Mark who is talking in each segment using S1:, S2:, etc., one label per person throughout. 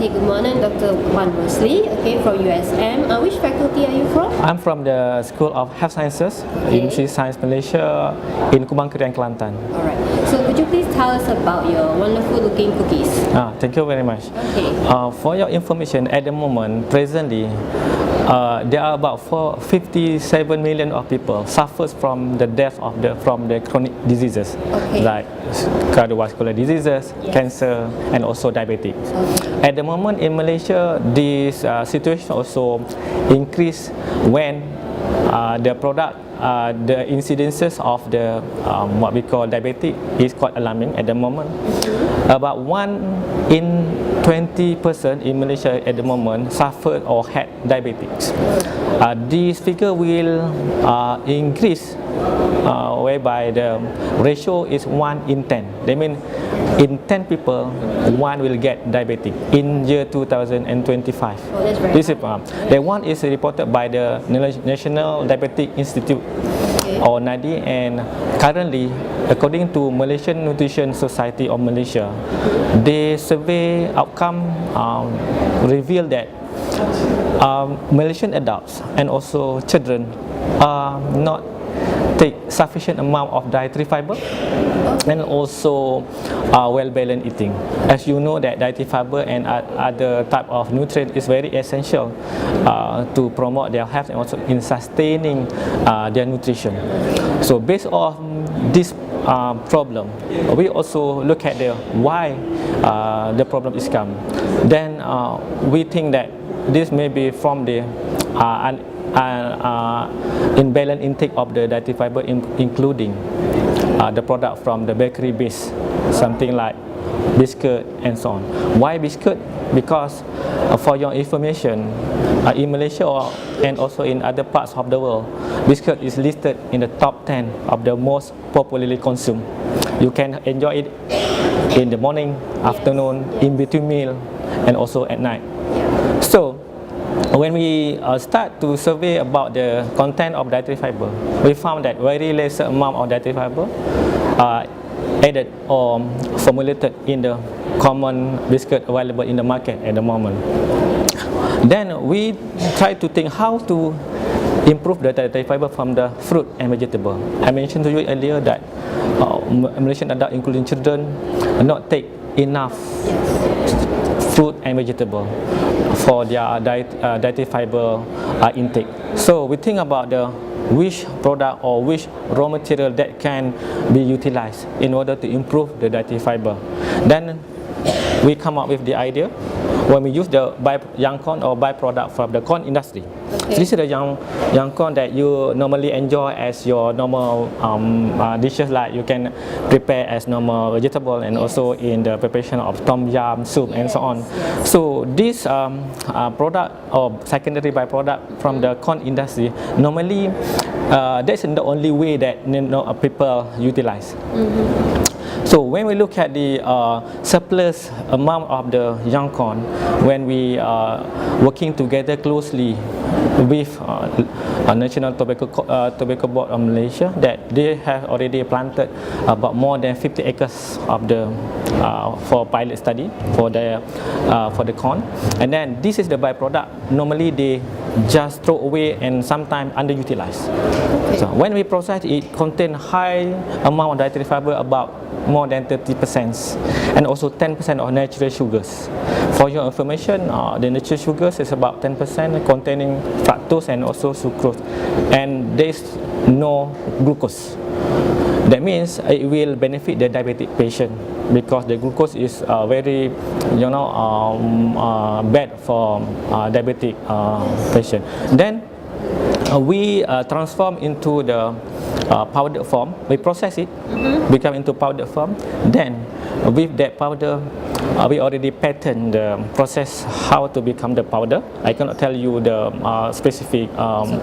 S1: Okay, good morning, Dr. Rosli. Okay, from USM. Which faculty are you from?
S2: I'm from the School of Health Sciences, Universiti Sains Malaysia in Kubang Kerian, Kelantan.
S1: Alright. So could you please tell us about your wonderful looking cookies?
S2: Thank you very much.
S1: Okay.
S2: For your information, at the moment, presently, there are about 57 million of people suffers from the death of from the chronic diseases, like cardiovascular diseases, cancer, and also diabetes. At the moment in Malaysia, this situation also increase when the product, the incidences of the what we call diabetic is quite alarming at the moment. About 1 in 20 person in Malaysia at the moment suffered or had diabetes. This figure will increase whereby the ratio is 1 in 10. That means in 10 people, 1 will get diabetic in year 2025.
S1: Oh, that's very
S2: This is the one is reported by the National Diabetic Institute or NADI, and currently, according to Malaysian Nutrition Society of Malaysia, the survey outcome revealed that Malaysian adults and also children are not take sufficient amount of dietary fiber and also well-balanced eating. As you know that dietary fiber and other type of nutrient is very essential to promote their health and also in sustaining their nutrition. So based on this problem, we also look at the why the problem is come. Then we think that this may be from the imbalance intake of the dietary fiber, including the product from the bakery base, something like biscuit and so on. Why biscuit? Because for your information, in Malaysia and also in other parts of the world, biscuit is listed in the top 10 of the most popularly consumed. You can enjoy it in the morning, afternoon, in between meal, and also at night. So when we start to survey about the content of dietary fiber, we found that very less amount of dietary fiber added or formulated in the common biscuit available in the market at the moment. Then we try to think how to improve the dietary fiber from the fruit and vegetable. I mentioned to you earlier that Malaysian adults, including children, not take enough fruit and vegetable for their dietary fiber intake. So we think about which product or which raw material that can be utilized in order to improve the dietary fiber. Then we come up with the idea when we use the young corn or byproduct from the corn industry. This is the young corn that you normally enjoy as your normal dishes, like you can prepare as normal vegetable and also in the preparation of tom yum soup and so on. So this product or secondary byproduct from the corn industry, normally that's the only way that people utilize. So when we look at the surplus amount of the young corn, when we are working together closely with National Tobacco Board of Malaysia, that they have already planted about more than 50 acres of the for pilot study for the corn, and then this is the byproduct. Normally they just throw away and sometimes underutilized. So when we process it, contain high amount of dietary fiber, about more than 30%, and also 10% of natural sugars. For your information, the natural sugars is about 10% containing fructose and also sucrose, and there is no glucose. That means it will benefit the diabetic patient because the glucose is very, bad for diabetic patient. Then we transform into the powder form. We process it, become into powder form. Then with that powder, we already patent the process how to become the powder. I cannot tell you the specific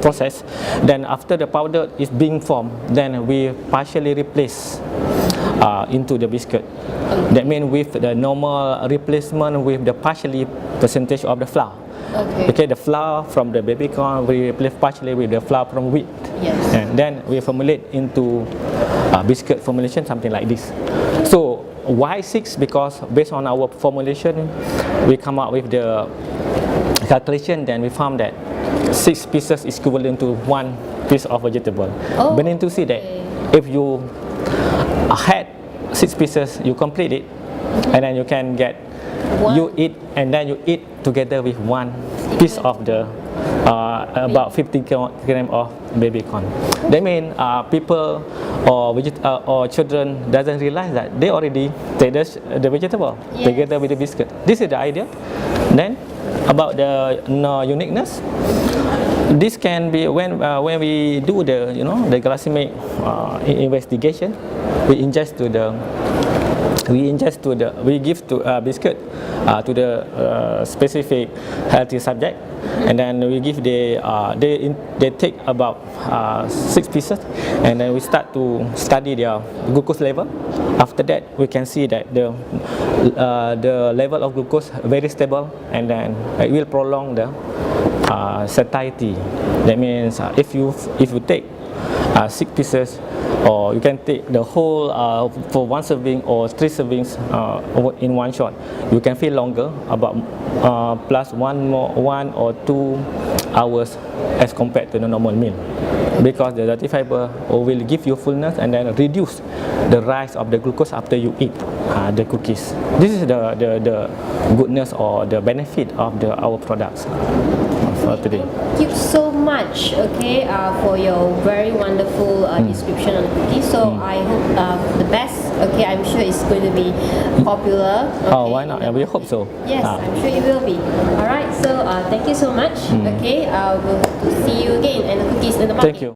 S2: process. Then after the powder is being formed, then we partially replace into the biscuit. That means with the normal replacement with the partially percentage of the flour. Okay, the flour from the baby corn we replace partially with the flour from wheat. And then we formulate into biscuit formulation, something like this. So why 6? Because based on our formulation, we come up with the calculation. Then we found that 6 pieces is equivalent to 1 piece of vegetable.
S1: Oh,
S2: Meaning to say that if you had 6 pieces, you complete it, and then you can get you eat, and then you eat together with 1 piece of the about 15 gram of baby corn. That means people or children doesn't realize that they already take the vegetable together with the biscuit. This is the idea. Then about the uniqueness, this can be when we do the the glycemic investigation, we ingest to the we give to biscuit to the specific healthy subject, and then we give they take about 6 pieces, and then we start to study their glucose level. After that, we can see that the level of glucose very stable, and then it will prolong the satiety. That means if you take 6 pieces, or you can take the whole for 1 serving or 3 servings in one shot, you can feel longer, about plus 1 or 2 hours as compared to the normal meal, because the dietary fiber will give you fullness and then reduce the rise of the glucose after you eat the cookies. This is the goodness or the benefit of our products for today.
S1: Thank you so much, okay, for your very wonderful description on the cookies. So I hope the best. Okay, I'm sure it's going to be popular. Okay?
S2: Oh, why not? We hope so.
S1: Yes, I'm sure it will be. All right. So thank you so much. Okay, we'll see you again and the cookies in the market.
S2: Thank you.